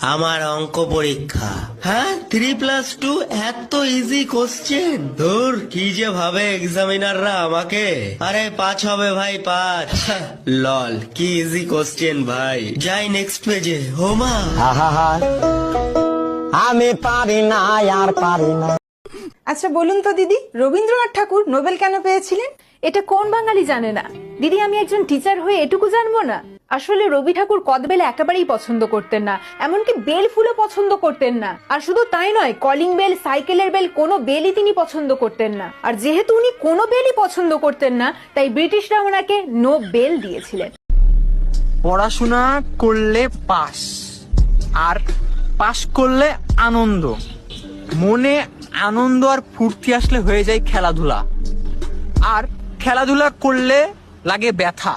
আমার অঙ্ক পরীক্ষা। হ্যাঁ 3+2 এত ইজি কোশ্চেন। ধুর কি যে ভাবে এক্সামিনাররা আমাকে। আরে 5 হবে ভাই 5। লল কি ইজি কোশ্চেন ভাই। যাই নেক্সট পেজে। হোমা আমি পারি না আর পারি না। আচ্ছা বলুন তো দিদি, রবীন্দ্রনাথ ঠাকুর নোবেল কেন পেয়েছিলেন? এটা কোন বাঙালি জানে না? দিদি আমি একজন টিচার হয়ে এটুকু জানবো না? আসলে রবি ঠাকুর কদবেল একেবারেই পছন্দ করতেন না, এমনকি বেল ফুলও পছন্দ করতেন না। আর শুধু তাই নয়, কলিং বেল, সাইকেলের বেল, কোনো বেলই তিনি পছন্দ করতেন না। আর যেহেতু উনি কোনো বেলই পছন্দ করতেন না, তাই ব্রিটিশরা ওনাকে নো বেল দিয়েছিলেন। পড়াশোনা করলে পাস, আর পাস করলে আনন্দ। মনে আনন্দ আর ফুর্তি আসলে হয়ে যায় খেলাধুলা, আর খেলাধুলা করলে লাগে ব্যথা,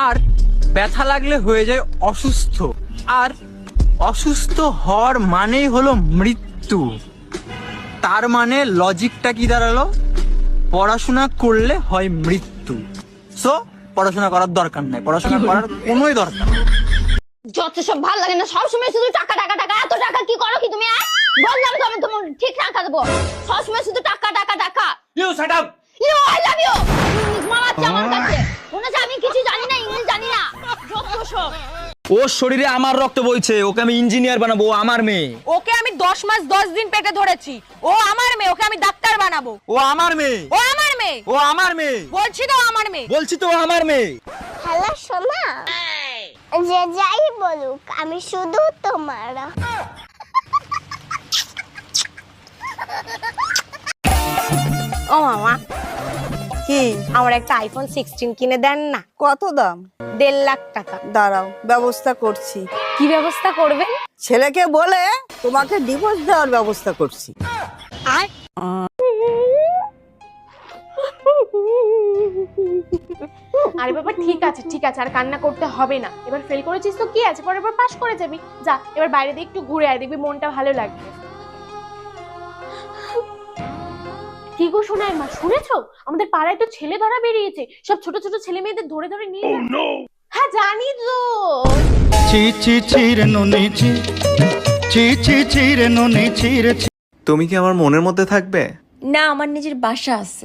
আর ব্যথা লাগলে হয়ে যায় অসুস্থ, আর অসুস্থ হওয়ার মানেই হলো মৃত্যু। তার মানে লজিকটা কি দাঁড়ালো? পড়াশোনা করলে হয় মৃত্যু। সো পড়াশোনা করার দরকার নাই, পড়াশোনা করার কোনোই দরকার নেই। যত সব ভালো লাগে না, সবসময় শুধু টাকা টাকা টাকা। এত টাকা কি করো কি তুমি? বললাম তো আমি তোমার ঠিক টাকা দেবো, সবসময় শুধু টাকা টাকা টাকা। You shut up. You I love you. English মারাচ্ছে আমার কাছে, মনে হচ্ছে আমি কিছু জানি না, ইংলিশ জানি না। যত সব। ওর শরীরে আমার রক্ত বইছে, ওকে আমি ইঞ্জিনিয়ার বানাবো, ও আমার মেয়ে। ওকে আমি 10 মাস 10 দিন পেটে ধরেছি, ও আমার মেয়ে, ওকে আমি ডাক্তার বানাবো। ও আমার মেয়ে, ও আমার মেয়ে, ও আমার মেয়ে, বলছি তো আমার মেয়ে। বলছি তো ও আমার মেয়ে। হ্যালো সোনা, যে যাই বলুক আমি শুধু তোমার। ও মামা, কি? আমার একটা আইফোন 16 কিনে দেন না। কত দাম? 1.5 লাখ টাকা। দাঁড়াও, ব্যবস্থা করছি। কি ব্যবস্থা করবেন? ছেলেকে বলে তোমাকে ডিভোর্স দেওয়ার ব্যবস্থা করছি। আরে বাবা ঠিক আছে ঠিক আছে, আর কান্না করতে হবে না। এবার ফেল করেছিস তো কি আছে, পরের বার পাস করে যাবি। যা এবার বাইরে দিয়ে একটু ঘুরে আয়, দেখবি মনটা ভালো লাগবে। কি গো শোনায় মা, শুনেছো আমাদের পাড়ায় তো ছেলে ধরা বেরিয়েছে, সব ছোট ছোট ছেলে মেয়েদের ধরে ধরে নিয়ে যাচ্ছে। হ্যাঁ জানি তো। ছি ছি ছি রে নুনি ছি, ছি ছি ছি রে নুনি ছি রে। তুমি কি আমার মনের মধ্যে থাকবে? না, আমার নিজের বাসা আছে।